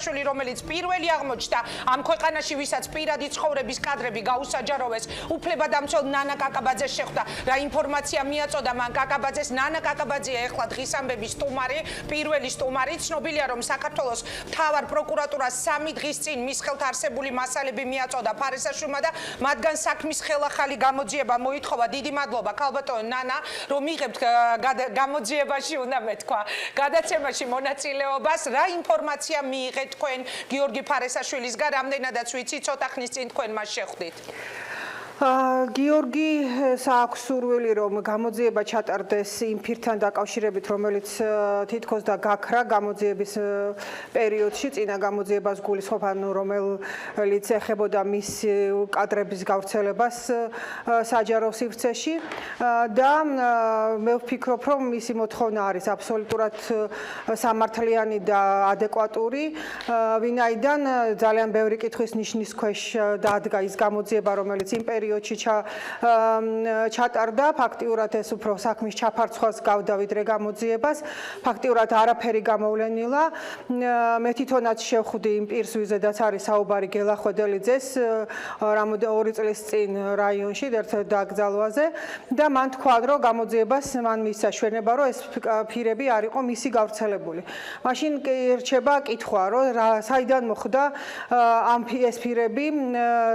რომელიც პირველი აღმოჩნდა ამ ქვეყანაში, ვისაც პირადი ცხოვრების კადრები გაუსაჯაროვეს, უფლებადამცველ ნანა კაკაბაძეს შეხვდა. რა ინფორმაცია მიაწოდა მან კაკაბაძეს? ნანა კაკაბაძეა ეხლა დღის ამბების სტუმარი, პირველი სტუმარი. ცნობილია, რომ საქართველოს მთავარ პროკურატურას 3 დღის წინ მის ხელთ არსებული მასალები მიაწოდა ფარესაშვილმა და მათგან საქმის ხელახალი გამოძიება მოითხოვა. დიდი მადლობა ქალბატონ ნანა, რომ იღებთ გამოძიებაში, უნდა მეთქვა, გადაცემაში მონაწილეობას. რა ინფორმაცია მიიღეთ თქვენ გიორგი ფარესაშვილისგან, რამდენადაც ვიცი, ცოტა ხნის წინ თქვენ მას შეხვდით? გიორგი აქვს სურვილი, რომ გამოძიება ჩატარდეს იმ ფირთან დაკავშირებით, რომელიც თითქოს და გაქრა გამოძიების პერიოდში, წინა გამოძიებას გულისხმობ, ანუ რომელიც ეხებოდა მის კადრების გავრცელებას საჯარო სივრცეში და მე ვფიქრობ, რომ მისი მოთხოვნა არის აბსოლუტურად სამართლიანი და ადეკვატური, ვინაიდან ძალიან ბევრი კითხვის ნიშნის ქვეშ დადგა ის გამოძიება, რომელიც იმ პერიოდში ჩატარდა. ფაქტიურად ეს უფრო საქმის ჩაფარცხვას გავდა ვიდრე გამოძიებას. ფაქტიურად არაფერი გამოვლენილა. მე თვითონაც შევხვდი იმ პირს, ვიზედაც არის საუბარი გელა ხვედელიძეს, 2 წლის წინ რაიონში ერთ დაკრძალვაზე და მან თქვა, რომ გამოძიებას მან მისცა ჩვენება, რომ ეს ფირები არ იყო მისი გავრცელებული. მაშინ რჩება კითხვა, რომ საიდან მოხდა ეს ფირები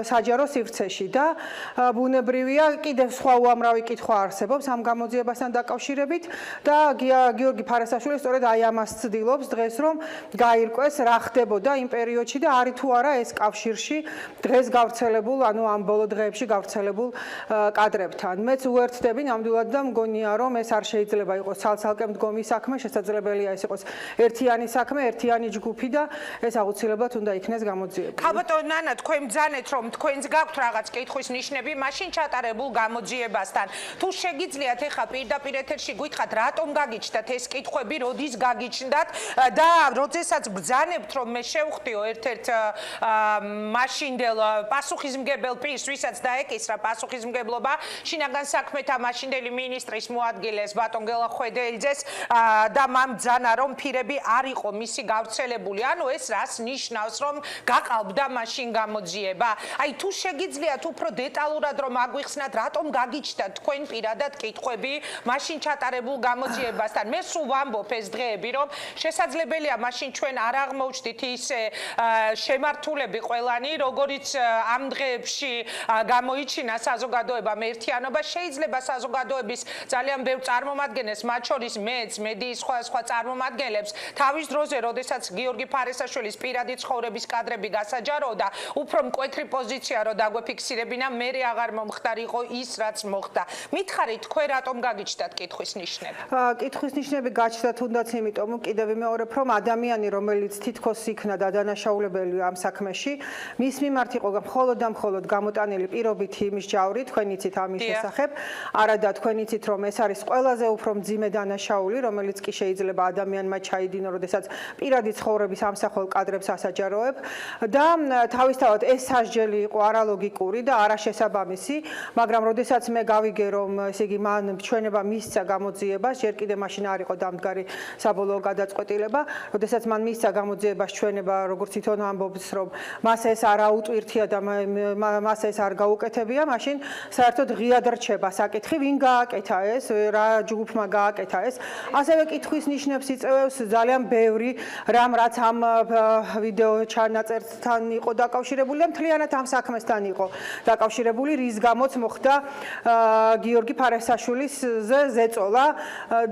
საჯარო სივრცეში და ბუნებრივია, კიდევ სხვა უამრავი კითხვა არსებობს ამ გამოძიებასთან დაკავშირებით და გიორგი ფარესაშვილი სწორედ აი ამას ცდილობს დღეს, რომ გაირკვეს რა ხდებოდა იმ პერიოდში და არის თუ არა ეს კავშირში დღეს გავრცელებულ, ანუ ამ ბოლო დღეებში გავრცელებულ კადრებთან. მეც უერთდები ნამდვილად და მგონია, რომ ეს არ შეიძლება იყოს ცალ-ცალკე მდგომი საქმე, შესაძლებელია ეს იყოს ერთიანი საქმე, ერთიანი ჯგუფი და ეს აუცილებლად უნდა იქნეს გამოძიებული. ქალბატონ ნანა, თქვენ ბრძანეთ, რომ თქვენს გაქვთ რაღაც კითხვის ნიშნები მაშინ ჩატარებულ გამოძიებასთან. თუ შეგიძლიათ ახლა პირდაპირ ეთერში გითხრათ, რატომ გაგიჩნდათ ეს კითხვები, როდის გაგიჩნდათ და როდესაც ბრძანებთ, რომ მე შევხვდიო ერთ-ერთ მაშინდელ პასუხისმგებელ პირს, ვისაც დაეკისრა პასუხისმგებლობა შინაგან საქმეთა მაშინდელი მინისტრის მოადგილეს ბატონ გელა ხვედელიძეს და მან ბრძანა, რომ ფირები არ იყო მისი გავრცელებული. ანუ ეს რას ნიშნავს, რომ გაყალბდა მაშინ გამოძიება? აი თუ შეგიძლიათ უფრო დეტალურად რომ აგვიხსნათ, რატომ გაგიჩნდათ თქვენ პირადად კითხვები მაშინ ჩატარებულ გამოძიებასთან? მე სულ ვამბობ ეს დღეები, რომ შესაძლებელია მაშინ ჩვენ არ აღმოჩნდით ისე შემართულები ყველანი, როგორიც ამ დღეებში გამოიჩინა საზოგადოებამ ერთიანობა. შეიძლება საზოგადოების ძალიან ბევრ წარმომადგენელს, მათ შორის მეც, მედიის სხვა წარმომადგენლებს, თავის დროზე, როდესაც გიორგი ფარესაშვილის პირადი ცხოვრების კადრები გასაჯაროდა, უფრო მკვეთრი პოზიცია რო დაგვეფიქსირებინა, მე აღარ მომხდარიყო ის, რაც მოხდა. მითხარით, თქვენ რატომ გაგიჩნდათ კითხვის ნიშნები? კითხვის ნიშნები გაჩნდა თუნდაც იმიტომ, კიდევ ვიმეორებ, რომ ადამიანი, რომელიც თითქოს იქნა დადანაშაულებელი ამ საქმეში, მის მიმართ იყო მხოლოდ გამოტანილი პირობითი იმის ჯავრი, თქვენ იცით ამის შესახებ, არადა თქვენ იცით, რომ ეს არის ყველაზე უფრო მძიმე დანაშაული, რომელიც კი შეიძლება ადამიანმა ჩაიდინო, როდესაც პირადი ცხოვრების ამსახველ კადრებს ასაჯაროებ და თავისთავად ეს სასჯელი იყო არალოგიკური და არაშესაბამისი, მაგრამ როდესაც მე გავიგე, რომ ესე იგი მან ჩვენება მისცა გამოძიებას, ჯერ კიდევ მაშინ არ იყო დამდგარი საბოლოო გადაწყვეტილება, როდესაც მან მისცა გამოძიებას ჩვენება, როგორც თვითონ ამბობს, რომ მას ეს არ აუტვირთია და მას ეს არ გაუკეთებია, მაშინ საერთოდ ღიად რჩება საკითხი, ვინ გააკეთა ეს, რა ჯგუფმა გააკეთა ეს. ასევე კითხვის ნიშნებს იწევს ძალიან ბევრი რამ, რაც ამ ვიდეო ჩანაწერთან იყო დაკავშირებული და მთლიანად ამ საქმესთან იყო დაკავშირებული, რის გამოც მოხდა გიორგი ფარესაშვილის ზეწოლა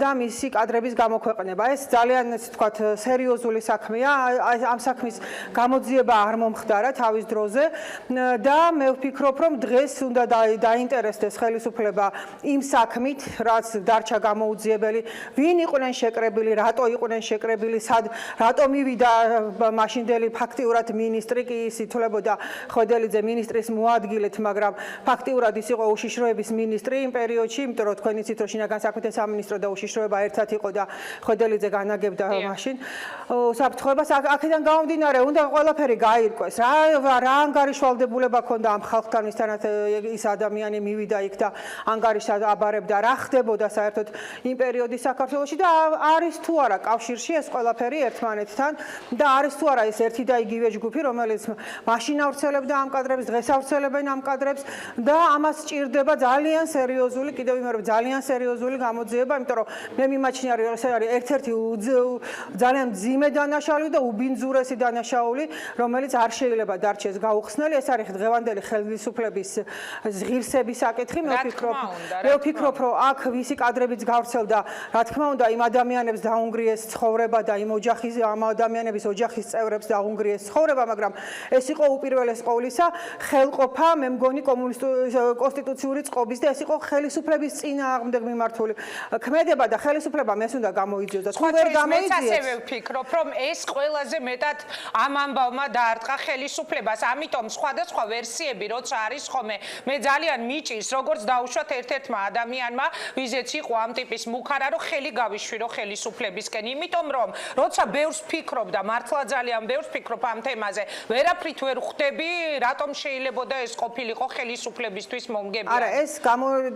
და მისი კადრების გამოქვეყნება. ეს ძალიან ესე ვთქვათ სერიოზული საქმეა. ამ საქმის გამოძიება არ მომხდარა თავის დროზე და მე ვფიქრობ, რომ დღეს უნდა დაინტერესდეს ხელისუფლება იმ საქმით, რაც დარჩა გამოუძიებელი, ვინ იყვნენ შეკრებილი, რატო იყვნენ შეკრებილი, რატო მივიდა მაშინდელი ფაქტიურად მინისტრი, კი ის ითვლებოდა ხვედელიძე მინისტრის მოადგილედ, მაგრამ მაგრამ ფაქტიურად ის იყო უშიშროების მინისტრი იმ პერიოდში, იმიტომ რომ თქვენ იცით რომ შინაგან საქმეთა სამინისტრო და უშიშროება ერთად იყო და ხვედელიძე განაგებდა მაშინ საფრთხეობას. აქედან გამომდინარე, უნდა ყველაფერი გაირკვეს. რა ანგარიშვალდებულება ქონდა ამ ხალხთან, ვისთანაც ის ადამიანი მივიდა იქ და ანგარიშს აბარებდა, რა ხდებოდა საერთოდ იმ პერიოდის საქართველოში და არის თუ არა კავშირში ეს ყველაფერი ერთმანეთთან და არის თუ არა ეს ერთი და იგივე ჯგუფი, რომელიც მაშინ ავრცელებდა ამ კადრებს, დღეს ავრცელებენ ამ კადრებს და ამას სჭირდება ძალიან სერიოზული, კიდევ ვიმეორებ, ძალიან სერიოზული გამოძიება, იმიტომ რომ მე მიმაჩნია რომ ეს არის ერთ-ერთი ძალიან მძიმე დანაშაული და უბინძურესი დანაშაული, რომელიც არ შეიძლება დარჩეს გაუხსნელი. ეს არის დღევანდელი ხელისუფლების ღირსების საკითხი. მე ვფიქრობ, რომ აქ ვისი კადრებიც გავრცელდა, რა თქმა უნდა, იმ ადამიანებს დაუნგრიეს ცხოვრება და იმ ამ ადამიანების ოჯახის წევრებს დაუნგრიეს ცხოვრება, მაგრამ ეს იყო უპირველეს ყოვლისა ხელყოფა, მე მგონი კონსტიტუციური წყობის და ეს იყო ხელისუფლების წინააღმდეგ მიმართული ქმედება და ხელისუფლებამ ეს უნდა გამოიძიოს და თუ ვერ გამოიძიოს. მეც ასევე ვფიქრობ, რომ ეს ყველაზე მეტად ამ ამბავმა დაარტყა ხელისუფლებას, ამიტომ სხვადასხვა ვერსიები როცა არის ხოლმე, მე ძალიან მიჭირს, როგორც დაუშვათ ერთ-ერთმა ადამიანმა, ვიზეც იყო ამ ტიპის მუხარა, რომ ხელი გავიშვირო ხელისუფლებისკენ, იმიტომ რომ როცა ბევრს ფიქრობ და მართლა ძალიან ბევრს ფიქრობ ამ თემაზე, ვერაფრით ვერ ხვდები, რატომ შეიძლებოდა ეს ყოფილიყო ხელისუფლებისთვის მომგებიანი. არა, ეს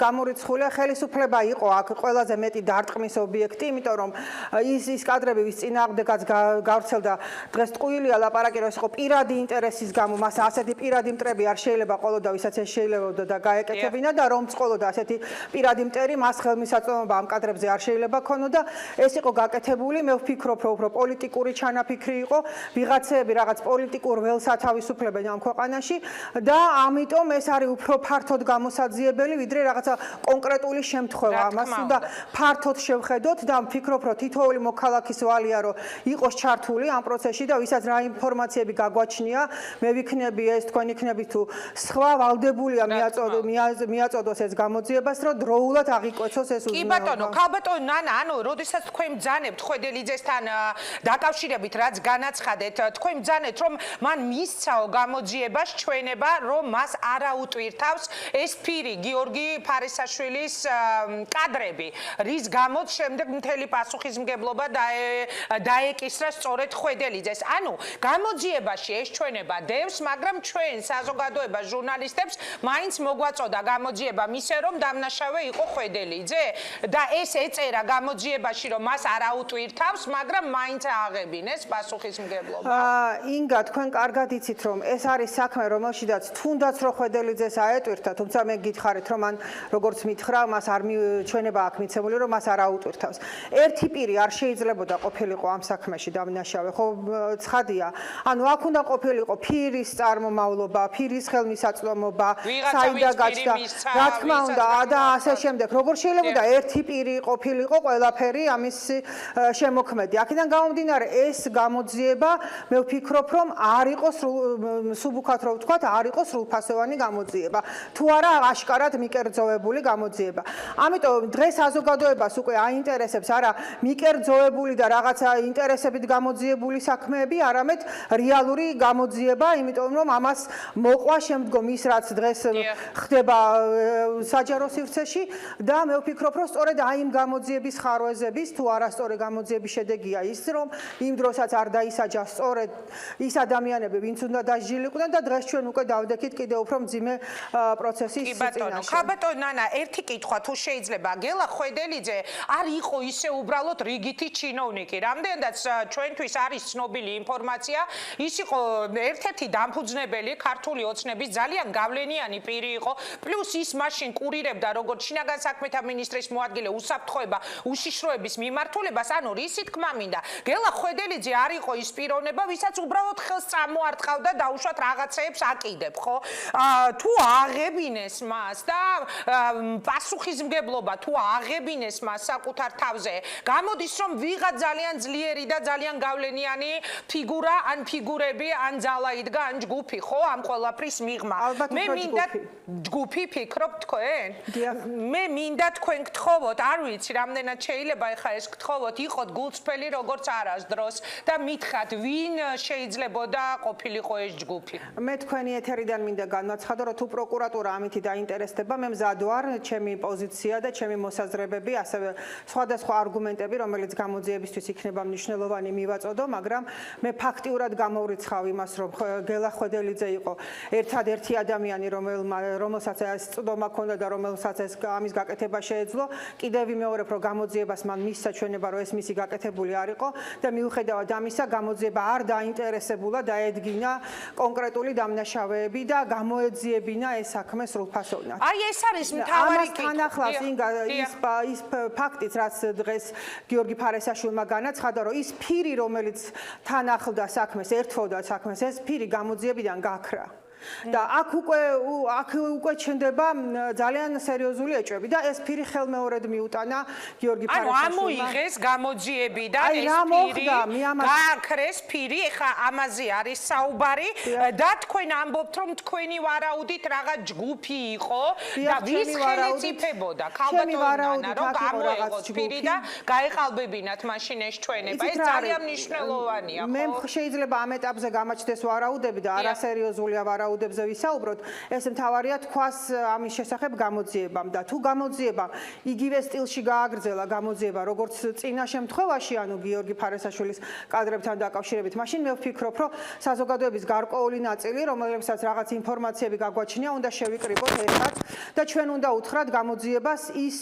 გამორიცხულია ხელისუფლება იყო აქ ყველაზე მეტი დარტყმის ობიექტი, იმიტომ რომ ის კადრები ვის წინააღმდეგაც გავრცელდა, დღეს ტყუილია ლაპარაკი, რომ ეს იყო პირადი ინტერესის გამო, მას ასეთი პირადი მტრები არ შეიძლება ყოლოდა, ვისაც ეს შეიძლებოდა და გაეკეთებინა და რომ წყოლოდა ასეთი პირადი მტერი, მას ხელმისაწვდომობა ამ კადრებზე არ შეიძლება ქონოდა. ეს იყო გაკეთებული, მე ვფიქრობ, რომ უფრო პოლიტიკური ჩანაფიქრი იყო, ვიღაცები რაღაც პოლიტიკურ ველს ათავისუფლებენ ამ ქვეყანაში და ამიტომ ეს არის უფრო ფართოდ გამოსაძიებელი, ვიდრე რაღაცა კონკრეტული შემთხვევა. ამას უნდა ფართოდ შევხედოთ და ვფიქრობ, რომ თითოეული მოქალაქის ვალია, რომ იყოს ჩართული ამ პროცესში და ვისაც რა ინფორმაციები გაგვაჩნია, მე ვიქნები ეს, თქვენ იქნებით თუ სხვა ვალდებულია მიაწოდოს ეს გამოძიებას, რომ დროულად აღიკვეცოს ეს უზრუნველობა. კი ბატონო, ქალბატონო ნანა, ანუ როდესაც თქვენ ბრძანებთ ხვედელიძესთან დაკავშირებით, რაც განაცხადეთ, თქვენ ბრძანეთ, რომ მან მისცაო გამოძიებას ჩვენება, რომ მას არ აუტვირთავს ეს ფირი გიორგი ფარისაშვილის კადრები, რის გამოც შემდეგ მთელი პასუხისმგებლობა დაეკისრა სწორედ ხვედელიძეს. ანუ გამოძიებაში ეს ჩვენება დევს, მაგრამ ჩვენ საზოგადოება ჟურნალისტებს მაინც მოგვაწოდა გამოძიება მისე, რომ დამნაშავე იყო ხვედელიძე და ეს ეწერა გამოძიებაში, რომ მას არ აუტვირთავს, მაგრამ მაინც ააღებინეს პასუხისმგებლობა. ინგა, თქვენ კარგად იცით, რომ ეს არის საქმე, რომელშიდაც თუნდაც რო ხვედელიძეს აეტვირთა, თუმცა მე გითხარით, რომ მან როგორც მითხრა, მას არ ჩვენება აქვს მიცემული, რომ მას არ აუტვირთავს. ერთი პირი არ შეიძლებოდა ყოფილიყო ამ საქმეში დამნაშავე, ხო ცხადია. ანუ აქ უნდა ყოფილიყო ფირის წარმომავლობა, ფირის ხელმისაწვდომობა, საიდან გაჩნდა, რა თქმა უნდა, და ასე შემდეგ. როგორ შეიძლებოდა ერთი პირი ყოფილიყო ყველაფერი ამის შემოქმედი. აქედან გამომდინარე, ეს გამოძიება, მე ვფიქრობ, რომ არ იყო სუბუქად რო ვთქვათ, არ იყო სრულფასოვანი გამოძიება. თუ არა, აშკარად მიკერძოვებული გამოძიება. ამიტომ დღეს საზოგადოებას უკვე აინტერესებს არა მიკერძოვებული და რაღაცა ინტერესებით გამოძიებული საქმეები, არამედ რეალური გამოძიება, იმიტომ რომ ამას მოყვა შემდგომ ის რაც დღეს ხდება საჯარო სივრცეში და მე ვფიქრობ, რომ სწორედ აი იმ გამოძიების ხარვეზების თუ არასწორი გამოძიების შედეგია ის, რომ იმ დროსაც არ დაისაჯა სწორედ ის ადამიანები, ვინც უნდა დასჯილიყვნენ და დღეს ჩვენ უკვე დავდექით კიდევ უფრო მძიმე პროცესის წინაშე. ქალბატონო ნანა, ერთი კითხვა თუ შეიძლება, გელა ხვედელიძე არ იყო ისე უბრალოდ რიგითი ჩინოვნიკი. რამდენადაც ჩვენთვის არის ცნობილი ინფორმაცია, ის იყო ერთ-ერთი დამფუძნებელი ქართული ოცნების ძალიან გავლენიანი პირი იყო, პლუს ის მაშინ კურირებდა როგორც შინაგან საქმეთა მინისტრის მოადგილე უსაფრთხოება უშიშროების მიმართულებას, ანუ რისი თქმა მინდა, გელა ხვედელიძე არ იყო ის პიროვნება, ვისაც უბრალოდ ხელს წამოარტყავდა დაუშვათ რაღაცეებს აკიდებ, ხო? თუ აღებინეს მას და პასუხისმგებლობა თუ აღებინეს მას საკუთარ თავზე, გამოდის რომ ვიღაც ძალიან ძლიერი და ძალიან გავლენიანი ფიგურა ან ფიგურები ან ძალა იდგა ან ჯგუფი, ხო, ამ ყველაფრის მიღმა. მე მინდა ჯგუფი ფიქრობ თქვენ? მე მინდა თქვენ გთხოვოთ, არ ვიცი რამდენად შეიძლება ეხა ეს გთხოვოთ, იყოთ გულწრფელი როგორც არასდროს და მითხრათ ვინ შეიძლებოდა ყოფილიყო ეს ჯგუფი. მე თქვენი ეთერიდან მინდა განვაცხადო ცხადო რომ თუ პროკურატურა ამითი დაინტერესდება, მე მზად ვარ, ჩემი პოზიცია და ჩემი მოსაზრებები, ასევე სხვადასხვა არგუმენტები, რომელიც გამოძიებისთვის იქნება მნიშვნელოვანი მივაწოდო, მაგრამ მე ფაქტიურად გამოვრიცხავ იმას, რომ გელა ხვედელიძე იყო ერთადერთი ადამიანი, რომელსაც ეს წვდომა ჰქონდა და რომელსაც ეს ამის გაკეთება შეეძლო. კიდევ ვიმეორებ, რომ გამოძიებას მან მისცა ჩვენება, რომ ეს მისი გაკეთებული არ იყო და მიუხედავად ამისა, გამოძიება არ დაინტერესებულა დაედგინა კონკრეტული დამნაშავეები და გამოეძიებინა ეს საქმე სრულფასოვნად. აი ეს არის მთავარი კითხვა. ამასთან ახლავს ის ფაქტიც, რაც დღეს გიორგი ფარესაშვილმა განაცხადა, რომ ის ფირი, რომელიც თან ახლდა საქმეს, ერთვოდა საქმეს, ეს ფირი გამოძიებიდან გაქრა. და აქ უკვე ჩნდება ძალიან სერიოზული ეჭვები და ეს ფირი ხელმეორედ მიუტანა გიორგი ფარესაშვილმა. ანუ ამოიღეს გამოძიებიდან ეს ფირი, გააქრეს ფირი, ეხა ამაზე არის საუბარი და თქვენ ამბობთ, რომ თქვენი ვარაუდით რაღაც ჯგუფი იყო და ვის ხელით იფებოდა? ქალბატონი რომ გამოეღოთ ფირი და გაეყალბებინათ მაშინ ეს ჩვენება. ეს ძალიან მნიშვნელოვანია, ხო? მე შეიძლება ამ ეტაპზე გამაჩნდეს ვარაუდები და არასერიოზულია ვარაუდები. ვისაუბროთ, ეს მთავარია თქვას ამის შესახებ გამოძიებამ და თუ გამოძიებამ იგივე სტილში გააგრძელა გამოძიება, როგორც წინა შემთხვევაში, ანუ გიორგი ფარესაშვილის კადრებთან დაკავშირებით, მაშინ მე ვფიქრობ, რომ საზოგადოების გარკვეული ნაწილი, რომელებსაც რაღაც ინფორმაციები გაგვაჩნია, უნდა შევიკრიბოთ ერთად და ჩვენ უნდა უთხრათ გამოძიებას ის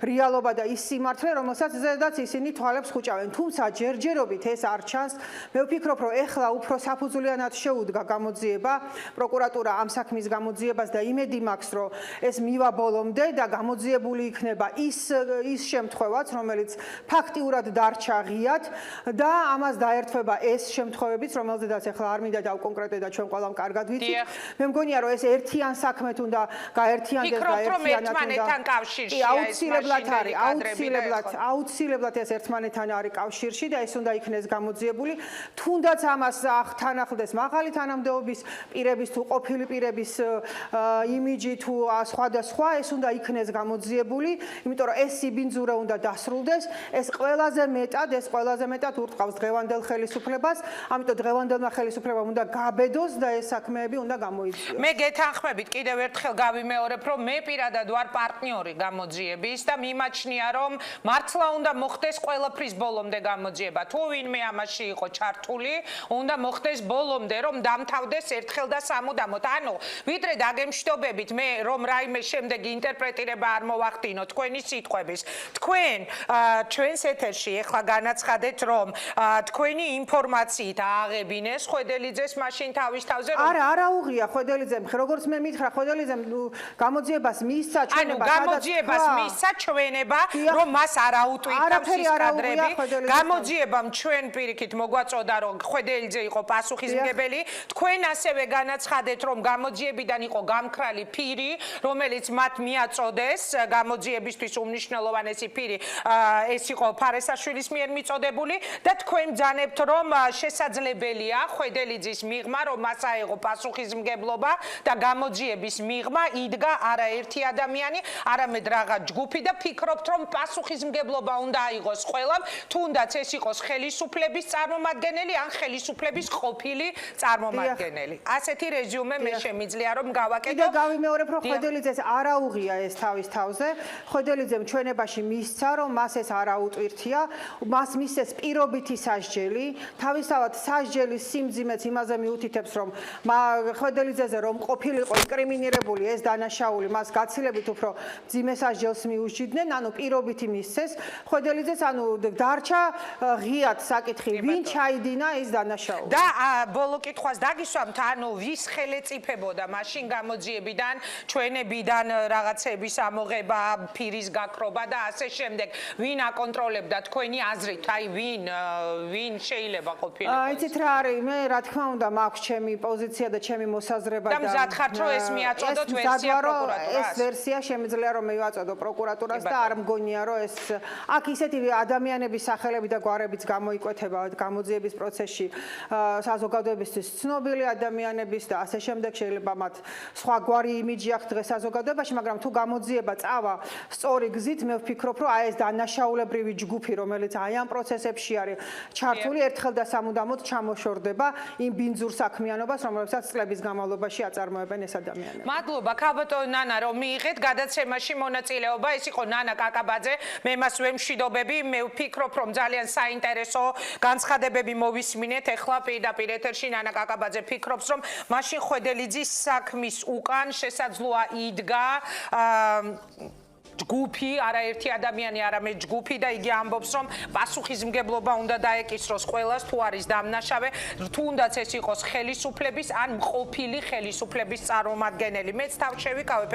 რეალობა და ის სიმართლე, რომელსაც ზედაც ისინი თვალებს ხუჭავენ. თუმცა ჯერჯერობით ეს არ ჩანს. მე ვფიქრობ, რომ ეხლა უფრო საფუძვლიანად შეუდგა გამოძიება პროკურატურა ამ საქმის გამოძიებას და იმედი მაქვს, რომ ეს მივა ბოლომდე და გამოძიებული იქნება ის შემთხვევაც, რომელიც ფაქტიურად დარჩა ღიად და ამას დაერთვება ეს შემთხვევებიც, რომელზედაც ახლა არ მინდა დავკონკრეტე და ჩვენ ყველამ კარგად ვიცით. მე მგონია, რომ ეს ერთიან საქმეთ უნდა გაერთიანდეს და ერთიანად უნდა აუცილებლად არის, აუცილებლად ეს ერთმანეთთან არის კავშირში და ეს უნდა იქნეს გამოძიებული. თუნდაც ამას თან ახლდეს მაღალი თანამდებობის პირების თუ ყოფილი პირების იმიჯი თუ სხვადასხვა ეს უნდა იქნეს გამოძიებული, იმიტომ რომ ეს სიბინძურე უნდა დასრულდეს, ეს ყველაზე მეტად ურტყავს დღევანდელ ხელისუფლებას, ამიტომ დღევანდელმა ხელისუფლებამ უნდა გაბედოს და ეს საქმეები უნდა გამოიწვიოს. მე გეთანხმებით კიდევ ერთხელ გავიმეორებ, რომ მე პირადად ვარ პარტნიორი გამოძიების და მიმაჩნია, რომ მართლა უნდა მოხდეს ყველაფრის ბოლომდე გამოძიება. თუ ვინმე ამაში იყო ჩართული, უნდა მოხდეს ბოლომდე, რომ დამთავრდეს ერთხელ და სამუდამოდ. ანუ ვიდრე დაგემშვიდობებით მე რომ რაიმე შემდეგი ინტერპრეტირება არ მოვახდინო თქვენი სიტყვების. თქვენ ჩვენს ეთერში ეხლა განაცხადეთ, რომ თქვენი ინფორმაციით ააღებინეს ხვედელიძეს მაშინ თავის თავზე რომ არა უღია ხვედელიძემ, როგორც მე მითხრა ხვედელიძემ გამოძიებას მისცა ჩვენება, გამოძიებას მისცა ჩვენება, რომ მას არ აუტვირთავს ის კადრები. გამოძიებამ ჩვენ პირიქით მოგვაწოდა, რომ ხვედელიძე იყო პასუხისმგებელი. თქვენ ასევე განაცხადეთ, რომ გამოძიებიდან იყო გამქრალი ფირი, რომელიც მათ მიაწოდეს გამოძიებისთვის უმნიშვნელოვანესი ფირი, ეს იყო ფარესაშვილის მიერ მიწოდებული და თქვენ ბრძანებთ, რომ შესაძლებელია ხვედელიძის მიღმა, რომ მას აეღო პასუხისმგებლობა და გამოძიების მიღმა იდგა არაერთი ადამიანი, არამედ რაღაც ჯგუფი და ფიქრობთ, რომ პასუხისმგებლობა უნდა აიღოს ყველამ, თუნდაც ეს იყოს ხელისუფლების წარმომადგენელი ან ხელისუფლების ყოფილი წარმომადგენელი. ასეთი რეზიუმე მე შემიძლია რომ გავაკეთო. კიდე გავიმეორებ, რომ ხვედელიძეს არ აუღია ეს თავის თავზე. ხვედელიძემ ჩვენებაში მისცა, რომ მას ეს არ აუტვირთია, მას მისცეს პირობითი სასჯელი. თავისთავად სასჯელის სიმძიმეც იმაზე მიუთითებს, რომ ხვედელიძეზე რომ ყოფილიყო ინკრიმინირებული ეს დანაშაული, მას გაცილებით უფრო მძიმე სასჯელს მიუსჯიდნენ, ანუ პირობითი მისცეს. ხვედელიძეს ანუ დარჩა ღიად საკითხი, ვინ ჩაიდინა ეს დანაშაული. და ბოლო კითხვას დაგისვამთ, ანუ ვის ხელეწიფებოდა მაშინ გამოძიებიდან, ჩვენებიდან რაღაცების ამოღება, ფირის გაქრობა და ასე შემდეგ. ვინ აკონტროლებდა თქვენი აზრით, აი ვინ შეიძლება ყოფილიყო? იცით რა არის, მე რა თქმა უნდა მაქვს ჩემი პოზიცია და ჩემი მოსაზრება და მზად ხართ რომ ეს მიაწოდოთ ვერსია პროკურატურას? ეს ვერსია შემიძლია რომ მივაწოდო პროკურატურას და არ მგონია რომ ეს აქ ისეთი ადამიანების სახელები და გვარებიც გამოიკვეთება გამოძიების პროცესში საზოგადოებისთვის ცნობილი ადამიანების და ასე შემდეგ, შეიძლება მათ სხვა გვარი იმიჯი აქვს დღეს საზოგადოებაში, მაგრამ თუ გამოძიება წავა სწორი გზით, მე ვფიქრობ, რომ აი ეს დანაშაულებრივი ჯგუფი, რომელიც აი ამ პროცესებში არის ჩართული, ერთხელ და სამუდამოდ ჩამოშორდება იმ ბინძურ საქმიანობას, რომელსაც წლების განმავლობაში აწარმოებენ ეს ადამიანები. მადლობა ქალბატონ ნანა, რომ მიიღეთ გადაცემაში მონაწილეობა. ეს იყო ნანა კაკაბაძე. მე მას ვემშვიდობები. მე ვფიქრობ, რომ ძალიან საინტერესო განცხადებები მოვისმინეთ. ეხლა პირდაპირ ეთერში ნანა კაკაბაძე ფიქრობს, რომ მაშინ ხვედელიძის საქმის უკან შესაძლოა იდგა ჯგუფი, არაერთი ადამიანი, არამედ ჯგუფი და იგი ამბობს, რომ პასუხისმგებლობა უნდა დაეკისროს ყველას, თუ არის დამნაშავე, თუნდაც ეს იყოს ხელისუფლების ან მყოფილი ხელისუფლების წარმომადგენელი. მეც თავ შევიკავებ